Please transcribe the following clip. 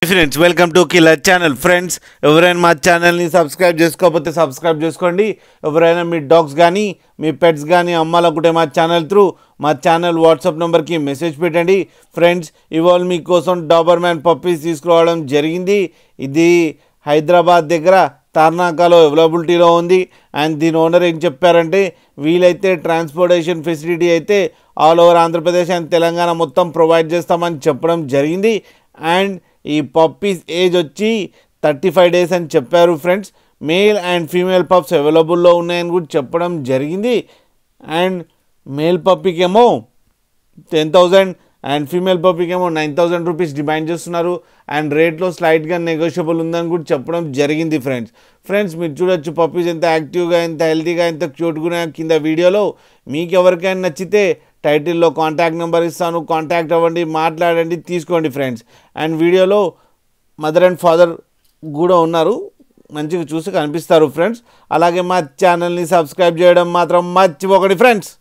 Friends welcome to killer channel. Friends ఎవరైనా మా ఛానల్ని సబ్స్క్రైబ్ చేసుకోకపోతే సబ్స్క్రైబ్ చేసుకోండి. ఎవరైనా మీ డాగ్స్ కానీ మీ పెట్స్ కానీ అమ్మాలనుకుంటే మా ఛానల్ త్రూ మా ఛానల్ వాట్సాప్ నెంబర్కి మెసేజ్ పెట్టండి. ఫ్రెండ్స్ ఇవాళ మీకోసం డాబర్ మ్యాన్ పప్పీస్ తీసుకురావడం జరిగింది. ఇది హైదరాబాద్ దగ్గర తార్నాకాలో అవైలబిలిటీలో ఉంది. అండ్ దీని ఓనర్ ఏం చెప్పారంటే వీలైతే ట్రాన్స్పోర్టేషన్ ఫెసిలిటీ అయితే all over Andhra Pradesh and Telangana మొత్తం ప్రొవైడ్ చేస్తామని చెప్పడం జరిగింది. అండ్ ఈ పప్పీస్ ఏజ్ వచ్చి 35 days అని చెప్పారు. Friends male and female pups అవైలబుల్లో ఉన్నాయని కూడా చెప్పడం జరిగింది. అండ్ మేల్ పప్పీకి ఏమో 10,000 అండ్ ఫీమేల్ పప్పీకి ఏమో 9,000 రూపీస్ డిమాండ్ చేస్తున్నారు. అండ్ రేట్లో స్లైట్గా నెగోషియబుల్ ఉందని కూడా చెప్పడం జరిగింది. ఫ్రెండ్స్ మీరు చూడొచ్చు పప్పీస్ ఎంత యాక్టివ్గా, ఎంత హెల్తీగా, ఎంత క్యూట్గా కింద వీడియోలో. మీకు ఎవరికైనా నచ్చితే టైటిల్లో కాంటాక్ట్ నెంబర్ ఇస్తాను, కాంటాక్ట్ అవ్వండి, మాట్లాడండి, తీసుకోండి ఫ్రెండ్స్. అండ్ వీడియోలో మదర్ అండ్ ఫాదర్ కూడా ఉన్నారు, మంచిగా చూసి కనిపిస్తారు ఫ్రెండ్స్. అలాగే మా ఛానల్ని సబ్స్క్రైబ్ చేయడం మాత్రం మర్చిపోకండి ఫ్రెండ్స్.